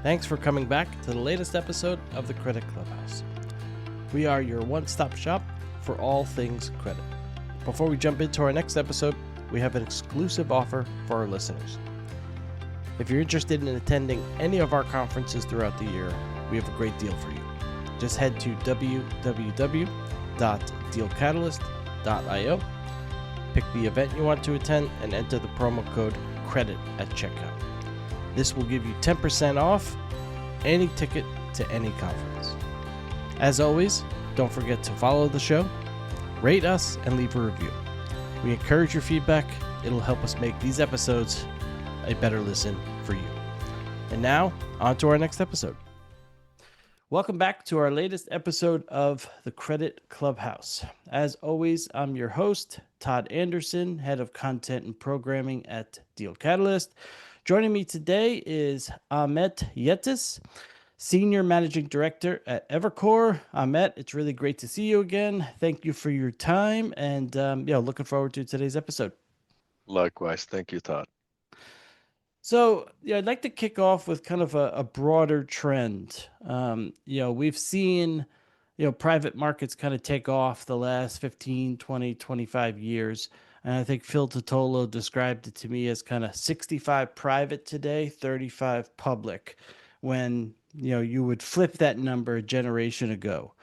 Thanks for coming back to the latest episode of the Credit Clubhouse. We are your one-stop shop for all things credit. Before we jump into our next episode, we have an exclusive offer for our listeners. If you're interested in attending any of our conferences throughout the year, we have a great deal for you. Just head to www.DealCatalyst.io, pick the event you want to attend, and enter the promo code CREDIT at checkout. This will give you 10% off any ticket to any conference. As always, don't forget to follow the show, rate us, and leave a review. We encourage your feedback. It'll help us make these episodes a better listen for you. And now, on to our next episode. Welcome back to our latest episode of the Credit Clubhouse. As always, I'm your host, Todd Anderson, Head of Content and Programming at DealCatalyst. Joining me today is Ahmet Yetis, Senior Managing Director at Evercore. Ahmet, it's really great to see you again. Thank you for your time, and looking forward to today's episode. Likewise. Thank you, Todd. So, I'd like to kick off with kind of a broader trend. We've seen, private markets kind of take off the last 15, 20, 25 years. And I think Phil Totolo described it to me as kind of 65 private today, 35 public, when, you would flip that number a generation ago.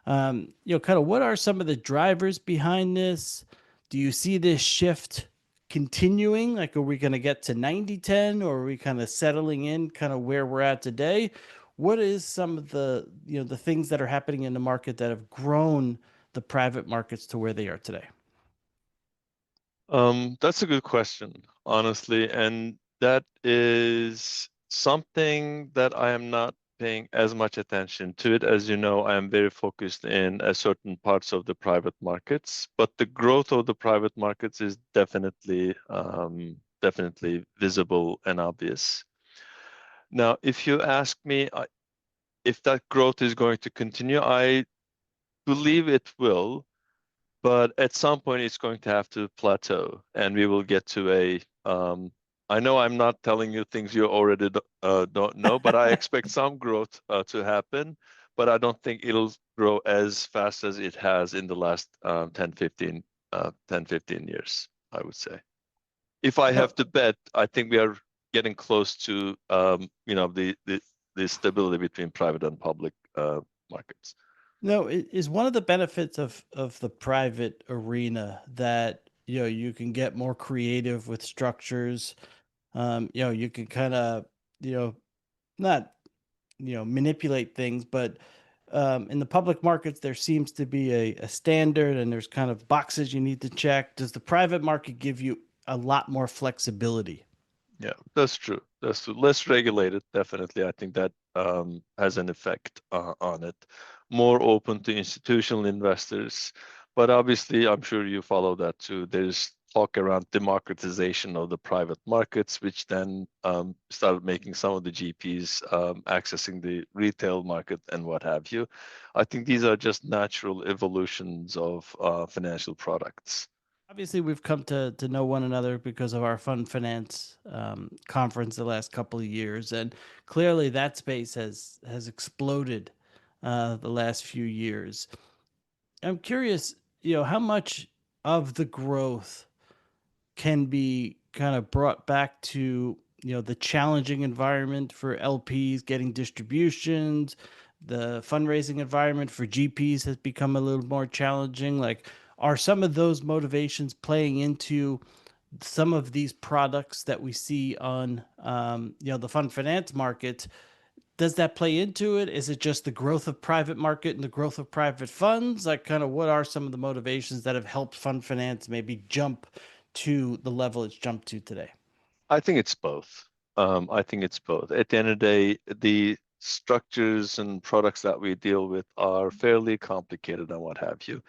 Kind of what are some of the drivers behind this? Do you see this shift continuing? Like, are we going to get to 90-10, or are we kind of settling in kind of where we're at today? What is some of the, the things that are happening in the market that have grown the private markets to where they are today? That's a good question, honestly, and that is something that I am not paying as much attention to it. As you know, I am very focused in certain parts of the private markets, but the growth of the private markets is definitely visible and obvious. Now, if you ask me if that growth is going to continue, I believe it will. But at some point, it's going to have to plateau, and we will get to a. I know I'm not telling you things you already don't know, but I expect some growth to happen, but I don't think it'll grow as fast as it has in the last 10, 15 years, I would say. If I have to bet, I think we are getting close to, the stability between private and public markets. No, it is one of the benefits of the private arena that, you can get more creative with structures. You can kind of, not, manipulate things, but in the public markets, there seems to be a standard, and there's kind of boxes you need to check. Does the private market give you a lot more flexibility? Yeah, that's true. That's true. Less regulated, definitely. I think that has an effect on it. More open to institutional investors. But obviously, I'm sure you follow that too. There's talk around democratization of the private markets, which then started making some of the GPs accessing the retail market and what have you. I think these are just natural evolutions of financial products. Obviously, we've come to know one another because of our fund finance conference the last couple of years, and clearly that space has exploded the last few years. I'm curious, how much of the growth can be kind of brought back to, the challenging environment for LPs getting distributions. The fundraising environment for GPs has become a little more challenging. Like, are some of those motivations playing into some of these products that we see on, the fund finance market? Does that play into it? Is it just the growth of private market and the growth of private funds? Like, kind of what are some of the motivations that have helped fund finance maybe jump to the level it's jumped to today? I think it's both. I think it's both. At the end of the day, the structures and products that we deal with are fairly complicated and what have you.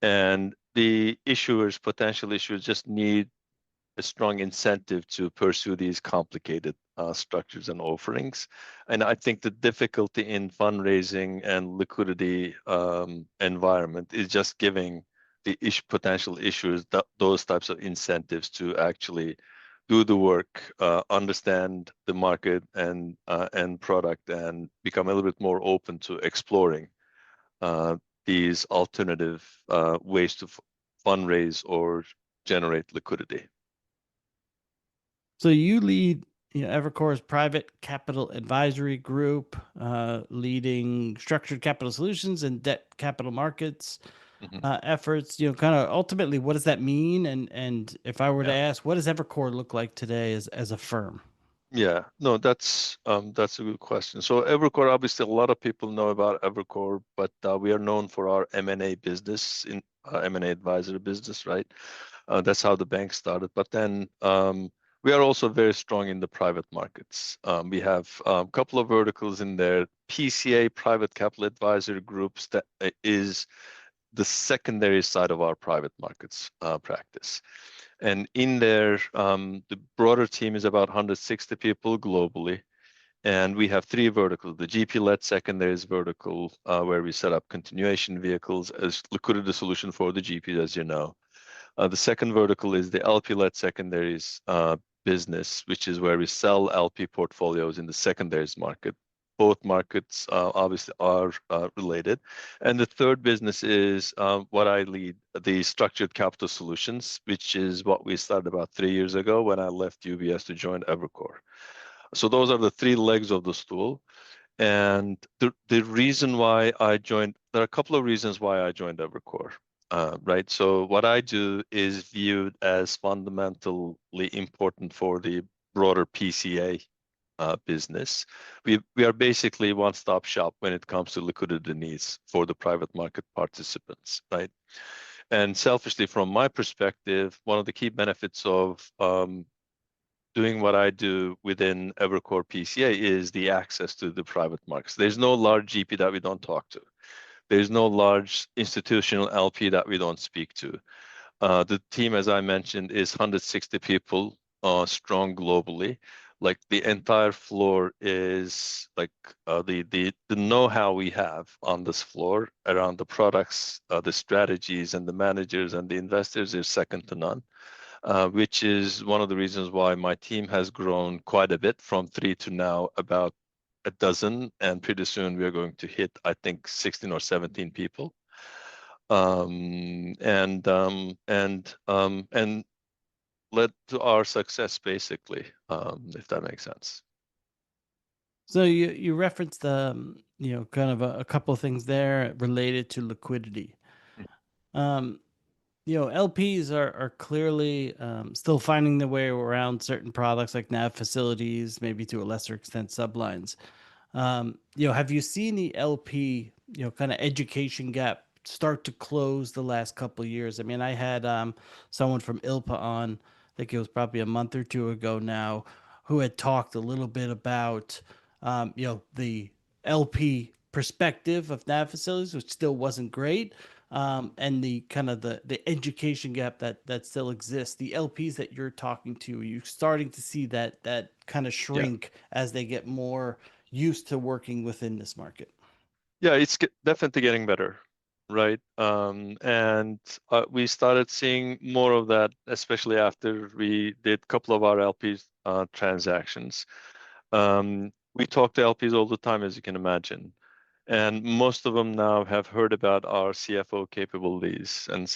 And the issuers, potential issuers, just need a strong incentive to pursue these complicated structures and offerings. And I think the difficulty in fundraising and liquidity environment is just giving the potential issuers those types of incentives to actually do the work, understand the market and product, and become a little bit more open to exploring these alternative ways to fundraise or generate liquidity. So you lead, Evercore's private capital advisory group, leading structured capital solutions and debt capital markets efforts. Kind of ultimately, what does that mean? And if I were to Yeah. ask, what does Evercore look like today as a firm? Yeah, no, that's a good question. So Evercore, obviously, a lot of people know about Evercore, but we are known for our M&A business, in M&A advisory business, right? That's how the bank started. But then we are also very strong in the private markets. We have a couple of verticals in there. PCA, Private Capital Advisory Groups, that is the secondary side of our private markets practice. And in there, the broader team is about 160 people globally. And we have three verticals: the GP-led secondaries vertical, where we set up continuation vehicles as liquidity solution for the GPs, as you know. The second vertical is the LP-led secondaries business, which is where we sell LP portfolios in the secondaries market. Both markets obviously are related. And the third business is what I lead, the structured capital solutions, which is what we started about 3 years ago when I left UBS to join Evercore. So those are the three legs of the stool. And the reason why I joined, there are a couple of reasons why I joined Evercore. Right. So what I do is viewed as fundamentally important for the broader PCA business. We are basically one-stop shop when it comes to liquidity needs for the private market participants, right? And selfishly, from my perspective, one of the key benefits of doing what I do within Evercore PCA is the access to the private markets. There's no large GP that we don't talk to. There's no large institutional LP that we don't speak to. The team, as I mentioned, is 160 people strong globally. Like the entire floor is like the know-how we have on this floor around the products, the strategies, and the managers and the investors is second to none. Which is one of the reasons why my team has grown quite a bit from 3 to now about a dozen, and pretty soon we are going to hit, I think, 16 or 17 people. And led to our success, basically, if that makes sense. So you referenced kind of a couple of things there related to liquidity. Um, LPs are clearly still finding their way around certain products like NAV facilities, maybe to a lesser extent sublines. Have you seen the LP, kind of education gap start to close the last couple of years? I mean, I had someone from ILPA on, I think it was probably a month or two ago now, who had talked a little bit about, the LP perspective of NAV facilities, which still wasn't great. And the kind of the education gap that still exists. The LPs that you're talking to, are you starting to see that kind of Yeah. shrink as they get more used to working within this market? Yeah, it's definitely getting better, right? And we started seeing more of that, especially after we did a couple of our LPs transactions. We talk to LPs all the time, as you can imagine. And most of them now have heard about our CFO capabilities and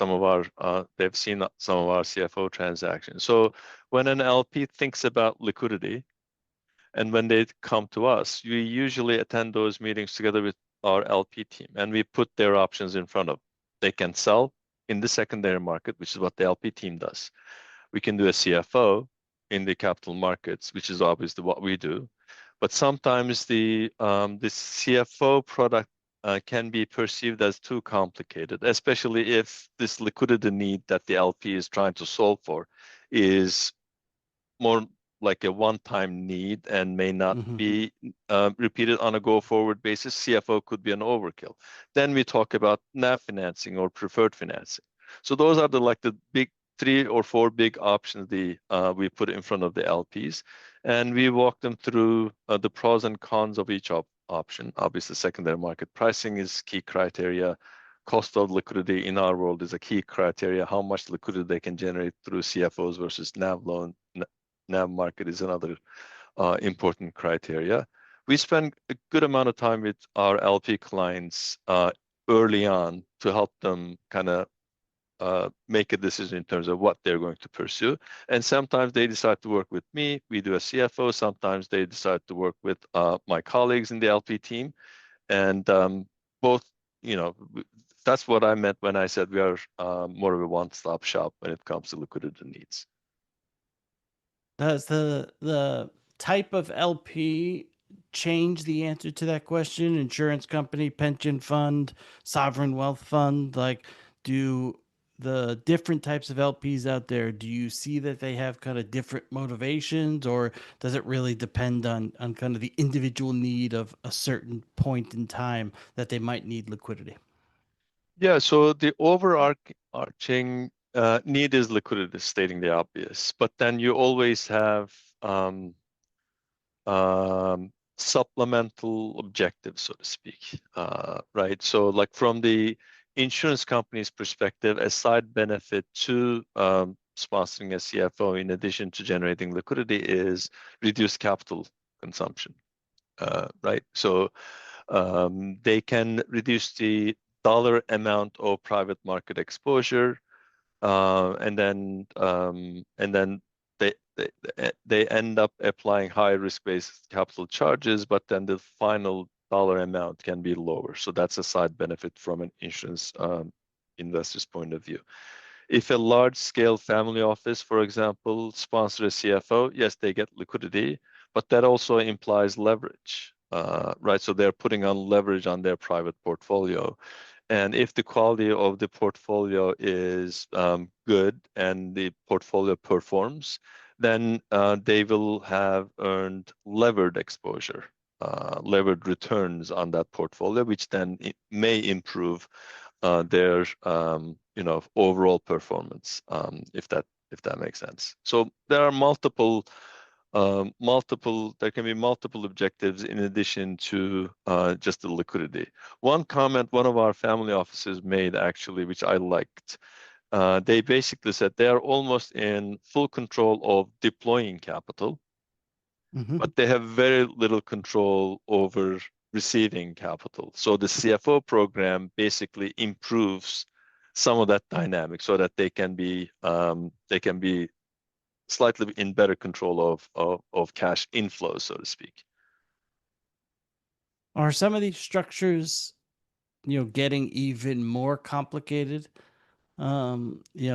they've seen some of our CFO transactions. So when an LP thinks about liquidity, and when they come to us, we usually attend those meetings together with our LP team, and we put their options in front of them. They can sell in the secondary market, which is what the LP team does. We can do a CFO in the capital markets, which is obviously what we do. But sometimes the CFO product can be perceived as too complicated, especially if this liquidity need that the LP is trying to solve for is more like a one-time need and may not Mm-hmm. be repeated on a go-forward basis. CFO could be an overkill. Then we talk about NAV financing or preferred financing. So those are the big 3 or 4 big options we put in front of the LPs, and we walk them through the pros and cons of each option. Obviously, secondary market pricing is key criteria. Cost of liquidity in our world is a key criteria. How much liquidity they can generate through CFOs versus NAV loan, NAV market is another important criteria. We spend a good amount of time with our LP clients early on to help them kind of make a decision in terms of what they're going to pursue. And sometimes they decide to work with me. We do a CFO. Sometimes they decide to work with my colleagues in the LP team. And both, that's what I meant when I said we are more of a one-stop shop when it comes to liquidity needs. Does the type of LP change the answer to that question? Insurance company, pension fund, sovereign wealth fund, like do the different types of LPs out there, do you see that they have kind of different motivations, or does it really depend on kind of the individual need of a certain point in time that they might need liquidity? Yeah, so the overarching need is liquidity, stating the obvious. But then you always have supplemental objectives, so to speak, right? So like from the insurance company's perspective, a side benefit to sponsoring a CFO in addition to generating liquidity is reduced capital consumption, right? So they can reduce the dollar amount of private market exposure, and then they end up applying high risk-based capital charges, but then the final dollar amount can be lower. So that's a side benefit from an insurance investor's point of view. If a large-scale family office, for example, sponsor a CFO, yes, they get liquidity, but that also implies leverage, right? So they're putting on leverage on their private portfolio. And if the quality of the portfolio is good and the portfolio performs, then they will have earned levered exposure, levered returns on that portfolio, which then may improve their overall performance, if that makes sense. So there are there can be multiple objectives in addition to just the liquidity. One comment one of our family offices made actually, which I liked, they basically said they are almost in full control of deploying capital, but they have very little control over receiving capital. So the CFO program basically improves some of that dynamic so that they can be slightly in better control of cash inflow, so to speak. Are some of these structures, getting even more complicated?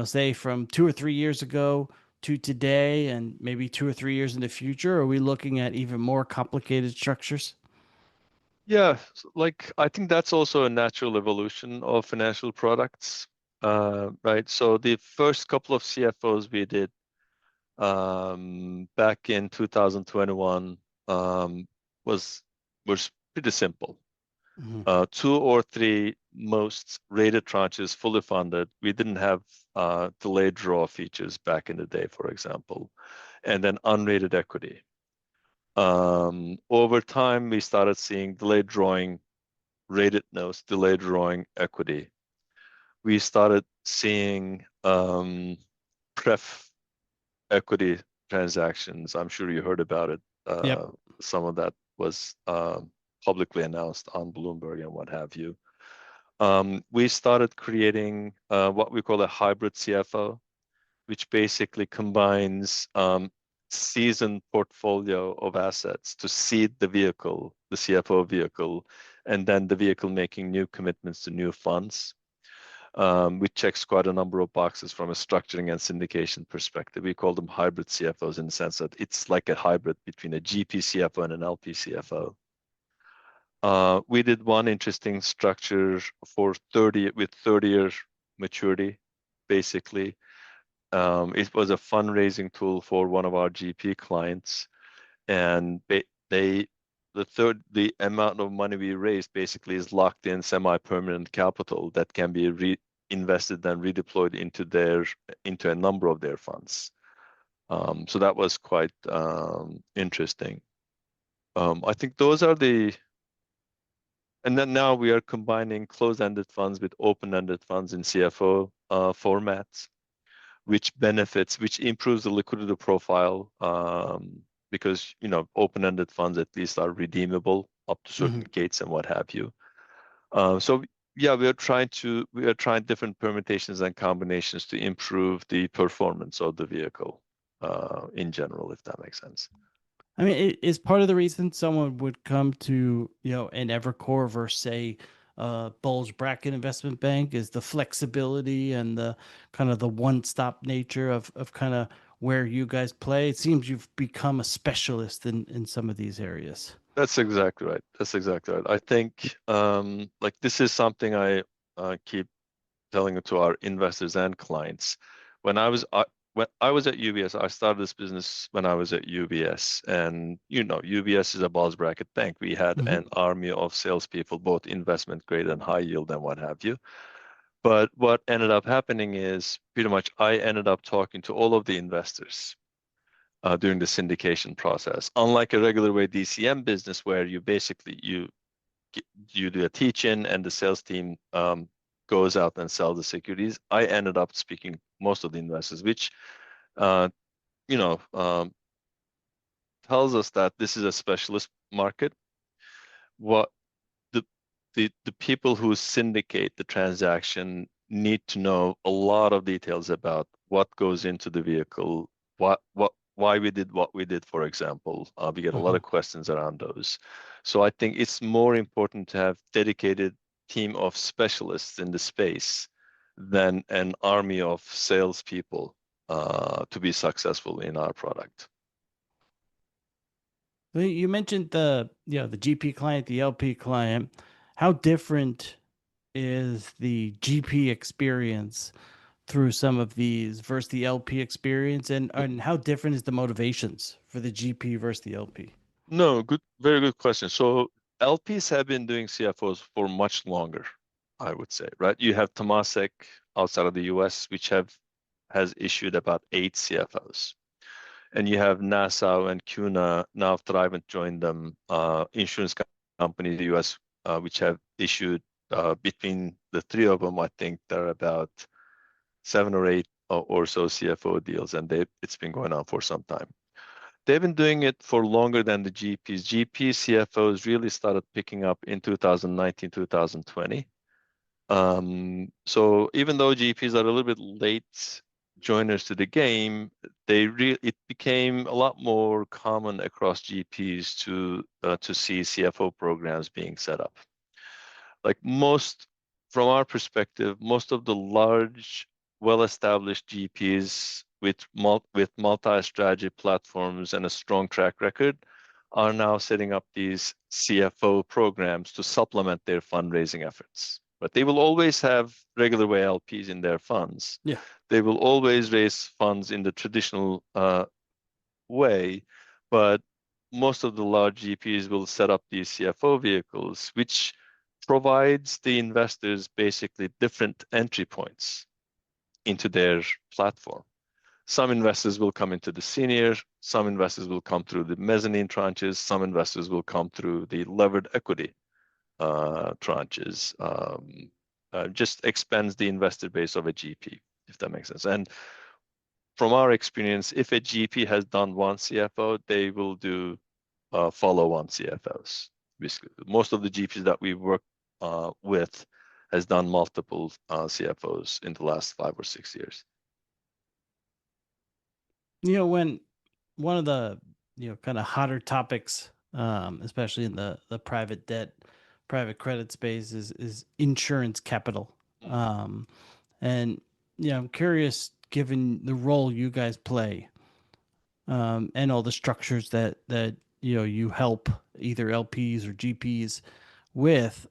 Say from 2 or 3 years ago to today, and maybe 2 or 3 years in the future? Are we looking at even more complicated structures? Yeah, like I think that's also a natural evolution of financial products, right? So the first couple of CFOs we did back in 2021 was pretty simple. Mhm. 2 or 3 most rated tranches fully funded. We didn't have delayed draw features back in the day, for example, and then unrated equity. Over time, we started seeing delayed drawing, rated notes, delayed drawing equity. We started seeing pref equity transactions. I'm sure you heard about it. Yep. Some of that was publicly announced on Bloomberg and what have you. We started creating what we call a hybrid CFO, which basically combines seasoned portfolio of assets to seed the vehicle, the CFO vehicle, and then the vehicle making new commitments to new funds, which checks quite a number of boxes from a structuring and syndication perspective. We call them hybrid CFOs in the sense that it's like a hybrid between a GP CFO and an LP CFO. We did one interesting structure for 30-year maturity, basically. It was a fundraising tool for one of our GP clients, and the amount of money we raised basically is locked in semi-permanent capital that can be reinvested and redeployed into a number of their funds. So that was quite interesting. I think those are and then now we are combining closed-ended funds with open-ended funds in CFO formats. which benefits, which improves the liquidity profile, because open-ended funds at least are redeemable up to certain gates and what have you. So yeah, we are trying different permutations and combinations to improve the performance of the vehicle in general, if that makes sense. I mean, it is part of the reason someone would come to, an Evercore versus say bulge bracket investment bank is the flexibility and the kind of the one-stop nature of kind of where you guys play. It seems you've become a specialist in some of these areas. That's exactly right. I think like this is something I keep telling it to our investors and clients. When I was at UBS, I started this business when I was at UBS, and UBS is a bulge bracket bank. We had an army of salespeople, both investment grade and high yield and what have you. But what ended up happening is pretty much I ended up talking to all of the investors during the syndication process. Unlike a regular way DCM business where you basically you do a teach-in and the sales team goes out and sells the securities, I ended up speaking most of the investors, which tells us that this is a specialist market. What the people who syndicate the transaction need to know a lot of details about what goes into the vehicle, why we did what we did, for example. We get a lot of questions around those. So I think it's more important to have dedicated team of specialists in the space than an army of salespeople to be successful in our product. You mentioned the GP client, the LP client. How different is the GP experience through some of these versus the LP experience, and how different is the motivations for the GP versus the LP? No, very good question. So LPs have been doing CFOs for much longer, I would say, right? You have Temasek outside of the US, which has issued about 8 CFOs. And you have Nassau and CUNA, now Thrivent joined them, insurance companies in the US, which have issued between the 3 of them, I think there are about 7 or 8 or so CFO deals, and it's been going on for some time. They've been doing it for longer than the GPs. GP CFOs really started picking up in 2019, 2020. So even though GPs are a little bit late joiners to the game, it became a lot more common across GPs to see CFO programs being set up. Like from our perspective, most of the large, well-established GPs with multi-strategy platforms and a strong track record are now setting up these CFO programs to supplement their fundraising efforts. But they will always have regular way LPs in their funds. Yeah. They will always raise funds in the traditional way, but most of the large GPs will set up these CFO vehicles, which provides the investors basically different entry points into their platform. Some investors will come into the senior, some investors will come through the mezzanine tranches, some investors will come through the levered equity tranches. Just expands the investor base of a GP, if that makes sense. And from our experience, if a GP has done one CFO, they will do follow-on CFOs. Basically, most of the GPs that we work with has done multiple CFOs in the last 5 or 6 years. When one of the kind of hotter topics, especially in the private debt, private credit space, is insurance capital. And I'm curious, given the role you guys play, and all the structures that you help either LPs or GPs with,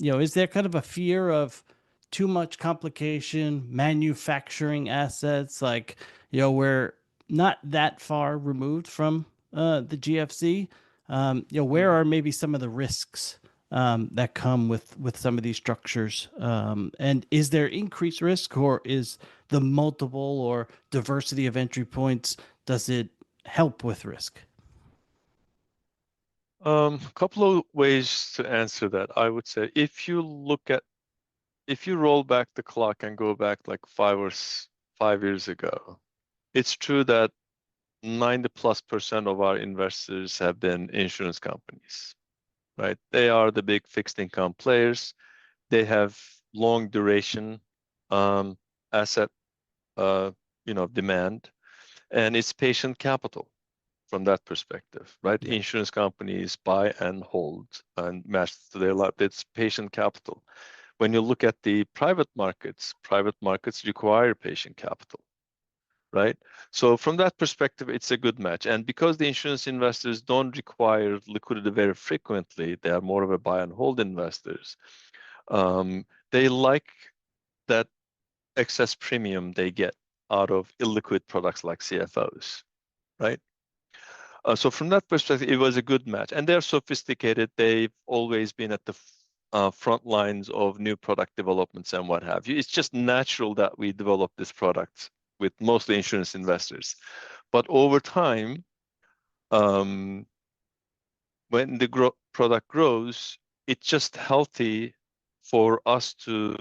is there kind of a fear of too much complication, manufacturing assets? Like, we're not that far removed from the GFC. Where are maybe some of the risks that come with some of these structures? And is there increased risk, or is the multiple or diversity of entry points, does it help with risk? A couple of ways to answer that. I would say if you roll back the clock and go back like 5 years ago, it's true that 90+% of our investors have been insurance companies, right? They are the big fixed income players. They have long duration asset, demand, and it's patient capital from that perspective, right? Yeah. Insurance companies buy and hold and match to their life. It's patient capital. When you look at the private markets require patient capital, right? So from that perspective, it's a good match. And because the insurance investors don't require liquidity very frequently, they are more of a buy and hold investors. They like that excess premium they get out of illiquid products like CFOs, right? So from that perspective, it was a good match. And they're sophisticated. They've always been at the front lines of new product developments and what have you. It's just natural that we develop this product with mostly insurance investors. But over time, when the product grows, it's just healthy for us to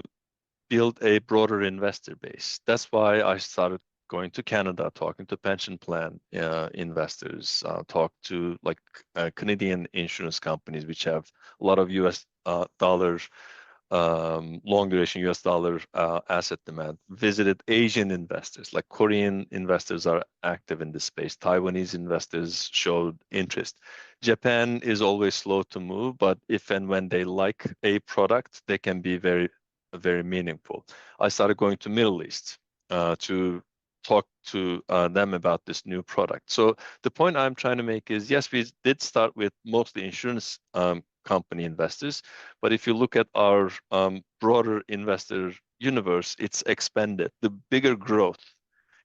build a broader investor base. That's why I started going to Canada, talking to pension plan investors, talk to like Canadian insurance companies, which have a lot of US dollar, long duration US dollar asset demand. Visited Asian investors, like Korean investors are active in this space. Taiwanese investors showed interest. Japan is always slow to move, but if and when they like a product, they can be very, very meaningful. I started going to Middle East to talk to them about this new product. So the point I'm trying to make is, yes, we did start with mostly insurance company investors, but if you look at our broader investor universe, it's expanded. The bigger growth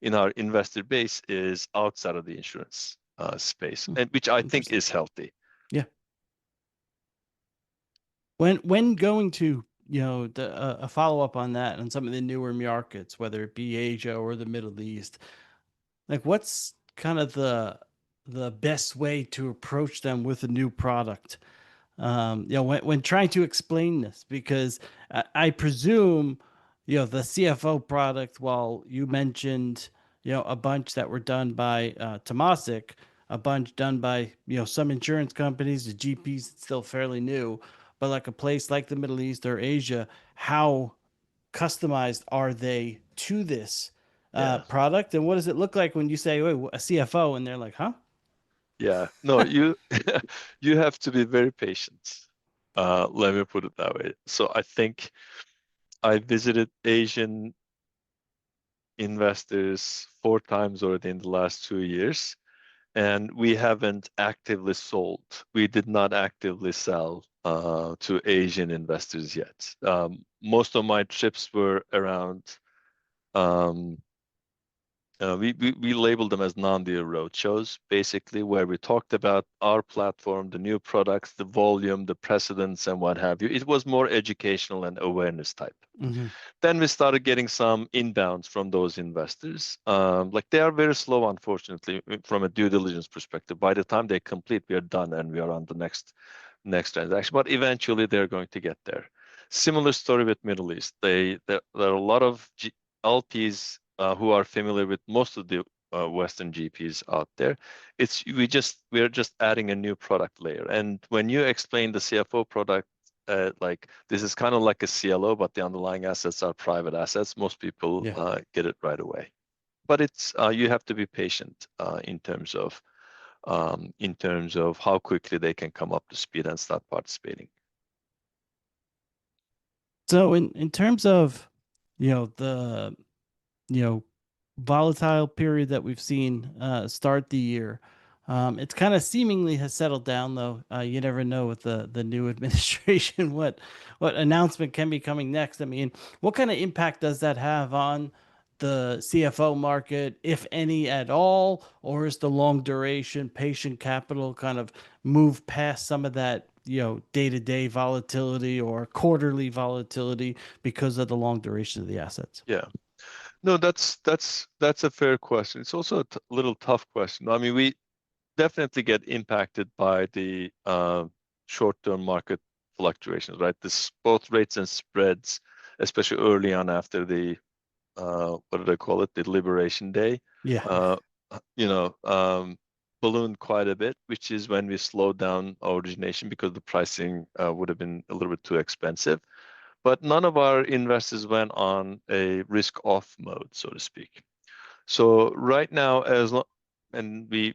in our investor base is outside of the insurance space, and which I think Interesting. is healthy. Yeah. When going to a follow up on that on some of the newer markets, whether it be Asia or the Middle East, like what's kind of the best way to approach them with a new product? When trying to explain this, because I presume, the CFO product, while you mentioned, a bunch that were done by Tomasic, a bunch done by, some insurance companies, the GPs, it's still fairly new, but like a place like the Middle East or Asia, how customized are they to this Yeah. product? And what does it look like when you say, wait, a CFO, and they're like, huh? Yeah, no, you you have to be very patient. Let me put it that way. So I think I visited Asian investors 4 times already in the last 2 years, and we haven't actively sold. We did not actively sell to Asian investors yet. Most of my trips were around we labeled them as non-deal roadshows, basically, where we talked about our platform, the new products, the volume, the precedents, and what have you. It was more educational and awareness type. Mm-hmm. Then we started getting some inbounds from those investors. Like they are very slow, unfortunately, from a due diligence perspective. By the time they complete, we are done and we are on the next transaction. But eventually, they're going to get there. Similar story with Middle East. There are a lot of LPs who are familiar with most of the Western GPs out there. We are just adding a new product layer. And when you explain the CFO product, like this is kind of like a CLO, but the underlying assets are private assets, most people Yeah. get it right away. But it's you have to be patient in terms of how quickly they can come up to speed and start participating. So in terms of, the you know volatile period that we've seen start the year, it's kind of seemingly has settled down, though. You never know with the new administration what announcement can be coming next. I mean, what kind of impact does that have on the CFO market, if any at all, or is the long duration patient capital kind of move past some of that, day-to-day volatility or quarterly volatility because of the long duration of the assets? Yeah. No, that's a fair question. It's also a little tough question. I mean, we definitely get impacted by the short-term market fluctuations, right? This both rates and spreads, especially early on after the what did I call it? The Liberation Day. Yeah. Uh, ballooned quite a bit, which is when we slowed down our origination because the pricing would have been a little bit too expensive. But none of our investors went on a risk-off mode, so to speak. So right now, and we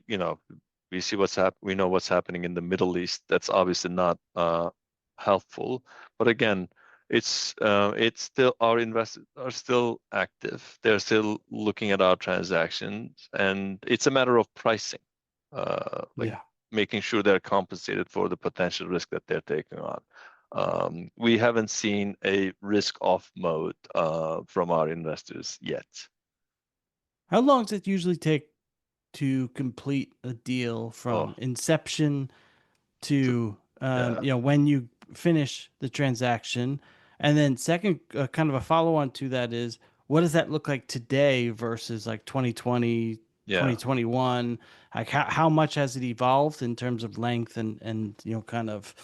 see we know what's happening in the Middle East. That's obviously not helpful. But again, it's still, our investors are still active. They're still looking at our transactions, and it's a matter of pricing, like Yeah. making sure they're compensated for the potential risk that they're taking on. We haven't seen a risk-off mode from our investors yet. How long does it usually take to complete a deal Oh, from inception to yeah, when you finish the transaction? And then second, kind of a follow on to that is, what does that look like today versus like 2020, yeah, 2021? Like how much has it evolved in terms of length and kind of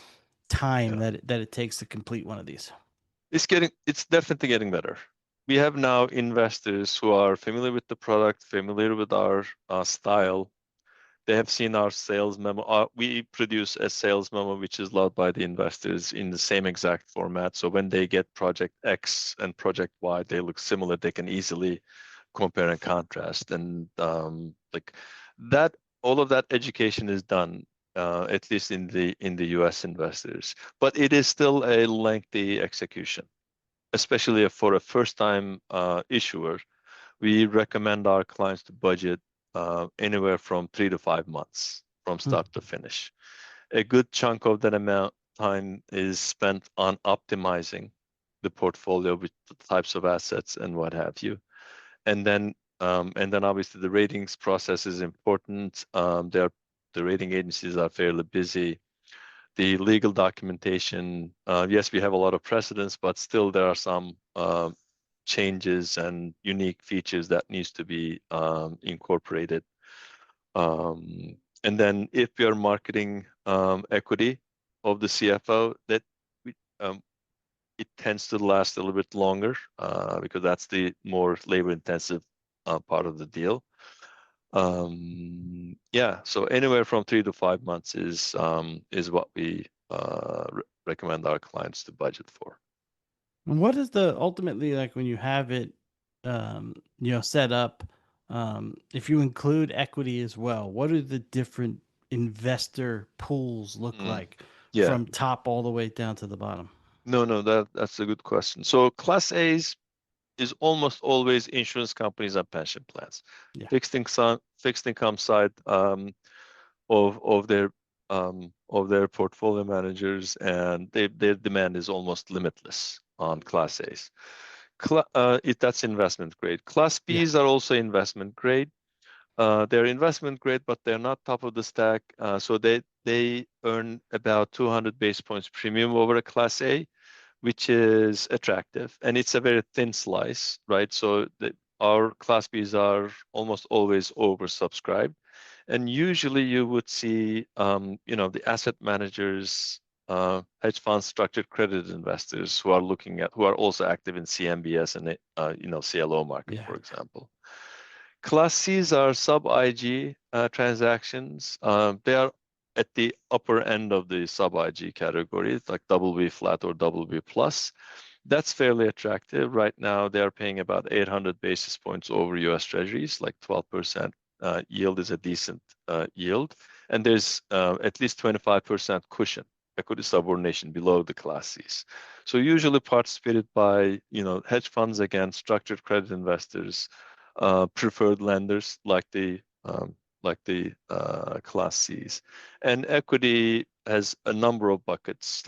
time yeah. that it takes to complete one of these? It's definitely getting better. We have now investors who are familiar with the product, familiar with our style. They have seen our sales memo. We produce a sales memo which is loved by the investors in the same exact format. So when they get project X and project Y, they look similar. They can easily compare and contrast. And like that, all of that education is done, at least in the US investors. But it is still a lengthy execution, especially for a first-time issuer. We recommend our clients to budget anywhere from 3 to 5 months from Hmm. start to finish. A good chunk of that amount time is spent on optimizing the portfolio with the types of assets and what have you. And then obviously the ratings process is important. The rating agencies are fairly busy. The legal documentation, yes, we have a lot of precedents, but still there are some changes and unique features that needs to be incorporated. And then if we are marketing equity of the CFO, that we, it tends to last a little bit longer because that's the more labor-intensive part of the deal. Yeah, so anywhere from 3 to 5 months is what we recommend our clients to budget for. And what is the ultimately like when you have it, set up? If you include equity as well, what do the different investor pools look Mm, like yeah, from top all the way down to the bottom? no, that's a good question. So Class A's is almost always insurance companies and pension plans. Yeah. Fixed income side of their portfolio managers, and their demand is almost limitless on Class A's. That's investment grade. Class Yeah. Bs are also investment grade. They're investment grade, but they're not top of the stack. So they earn about 200 basis points premium over a Class A, which is attractive, and it's a very thin slice, right? So our Class Bs are almost always oversubscribed, and usually you would see, the asset managers, hedge funds, structured credit investors who are also active in CMBS and CLO market, Yeah. for example. Class Cs are sub-IG transactions. They are at the upper end of the sub-IG category, like double B flat or double B plus. That's fairly attractive. Right now, they are paying about 800 basis points over US Treasuries, like 12% yield is a decent yield. And there's at least 25% cushion, equity subordination below the Class Cs. So usually participated by, hedge funds, again, structured credit investors, preferred lenders like the Class Cs. And equity has a number of buckets.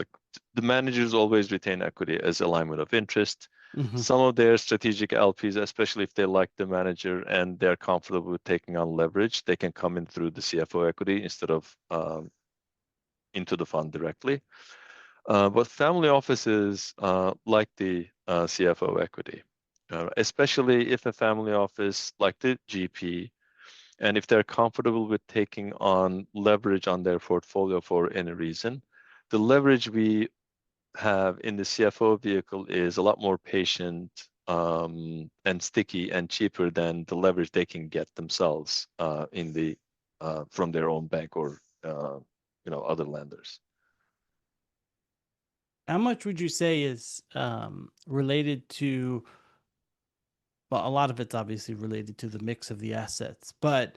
The managers always retain equity as alignment of interest. Hmm. Some of their strategic LPs, especially if they like the manager and they're comfortable with taking on leverage, they can come in through the CFO equity instead of into the fund directly. But family offices like the CFO equity, especially if a family office like the GP, and if they're comfortable with taking on leverage on their portfolio for any reason, the leverage we have in the CFO vehicle is a lot more patient, and sticky and cheaper than the leverage they can get themselves from their own bank or other lenders. How much would you say is related to, well, a lot of it's obviously related to the mix of the assets, but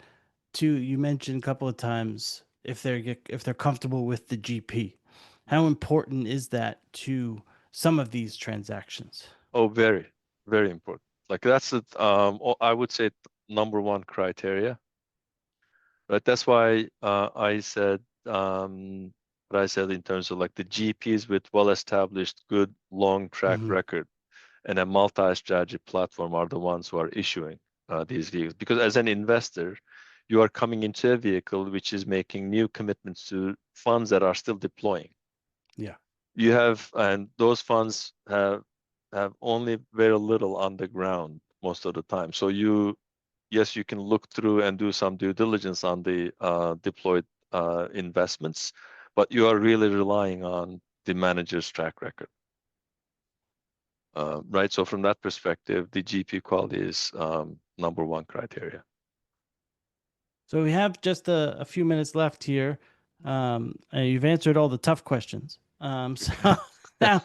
you mentioned a couple of times if they're comfortable with the GP. How important is that to some of these transactions? Oh, very, very important. Like that's I would say number one criteria, right? That's why I said what I said in terms of like the GPs with well-established, good long track Mm-hmm. record and a multi-strategy platform are the ones who are issuing these vehicles. Because as an investor, you are coming into a vehicle which is making new commitments to funds that are still deploying. Yeah. And those funds have only very little on the ground most of the time. So yes, you can look through and do some due diligence on the deployed investments, but you are really relying on the manager's track record. Right. So from that perspective, the GP quality is number one criteria. So we have just a few minutes left here. And you've answered all the tough questions. So now,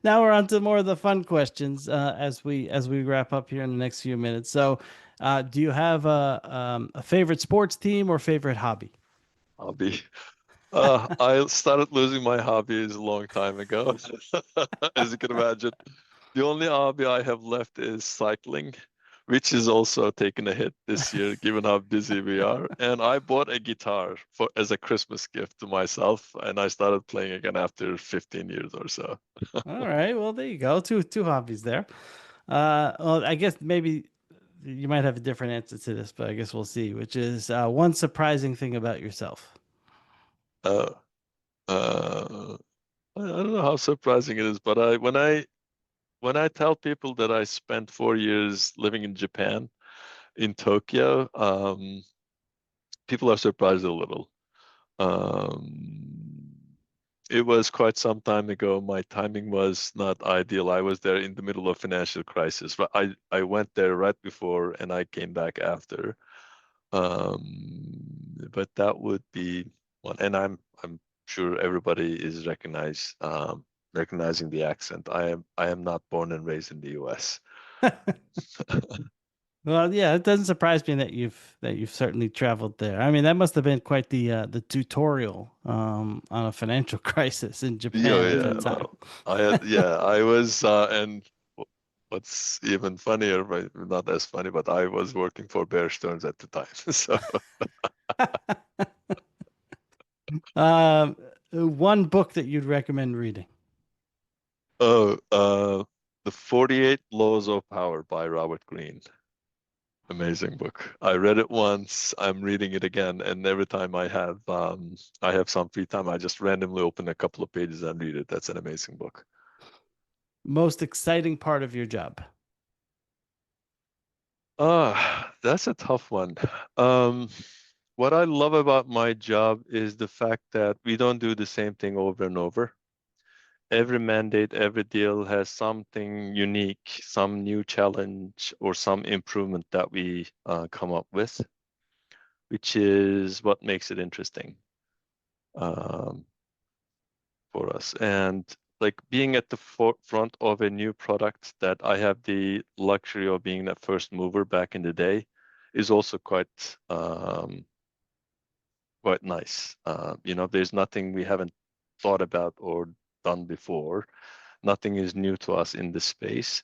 now we're on to more of the fun questions as we wrap up here in the next few minutes. So, do you have a favorite sports team or favorite hobby? Hobby. I started losing my hobbies a long time ago, as you can imagine. The only hobby I have left is cycling, which is also taking a hit this year, given how busy we are. And I bought a guitar as a Christmas gift to myself, and I started playing again after 15 years or so. All right. Well, there you go. Two hobbies there. Well, I guess maybe you might have a different answer to this, but I guess we'll see. Which is one surprising thing about yourself. Uh, uh, I don't know how surprising it is, but when I tell people that I spent 4 years living in Japan, in Tokyo, people are surprised a little. Um, it was quite some time ago. My timing was not ideal. I was there in the middle of financial crisis, but I went there right before and I came back after. But that would be one, and I'm sure everybody is recognizing the accent. I am not born and raised in the U.S. Well, yeah, it doesn't surprise me that you've certainly traveled there. I mean, that must have been quite the tutorial on a financial crisis in Yeah, Japan at yeah. that time. Well, I was, and what's even funnier, but not as funny, but I was working for Bear Stearns at the time. So, Um, one book that you'd recommend reading. oh, The 48 Laws of Power by Robert Greene. Amazing book. I read it once. I'm reading it again, and every time I have some free time, I just randomly open a couple of pages and read it. That's an amazing book. Most exciting part of your job. That's a tough one. Um, what I love about my job is the fact that we don't do the same thing over and over. Every mandate, every deal has something unique, some new challenge, or some improvement that we come up with, which is what makes it interesting um, for us. And like being at the forefront of a new product that I have the luxury of being that first mover back in the day is also quite nice. There's nothing we haven't thought about or done before. Nothing is new to us in this space.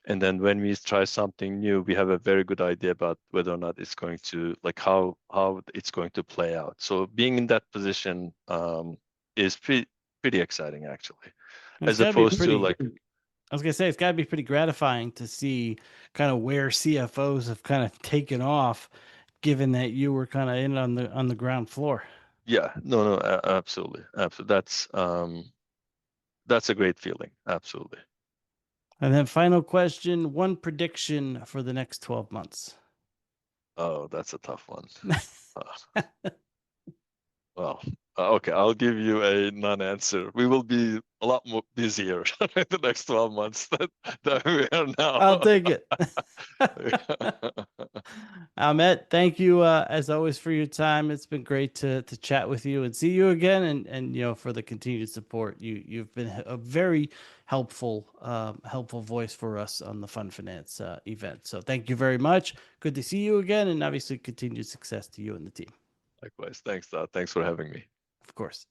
And then when we try something new, we have a very good idea about whether or not it's going to like how it's going to play out. So being in that position is pretty exciting actually, It's as got to be opposed to pretty. like I was gonna say it's got to be pretty gratifying to see kind of where CFOs have kind of taken off, given that you were kind of in on the ground floor. yeah, no, absolutely, absolutely. That's a great feeling, absolutely. And then final question, one prediction for the next 12 months. Oh, that's a tough one. Uh, well. Okay, I'll give you a non-answer. We will be a lot more busier in the next 12 months than we are now. I'll take it. Ahmet, thank you as always for your time. It's been great to chat with you and see you again, and for the continued support. You've been a very helpful voice for us on the Fund Finance event. So thank you very much. Good to see you again, and obviously continued success to you and the team. Likewise. Thanks, Todd. Thanks for having me. Of course.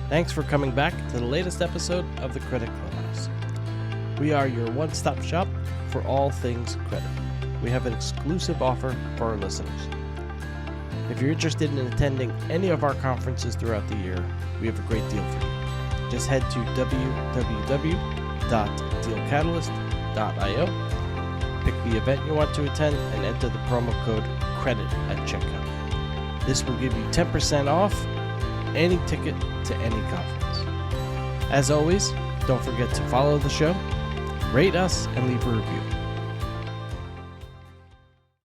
Thanks for coming back to the latest episode of the Credit Clubhouse. We are your one-stop shop for all things credit. We have an exclusive offer for our listeners. If you're interested in attending any of our conferences throughout the year, we have a great deal for you. Just head to www.DealCatalyst.io, pick the event you want to attend, and enter the promo code CREDIT at checkout. This will give you 10% off any ticket to any conference. As always, don't forget to follow the show, rate us, and leave a review.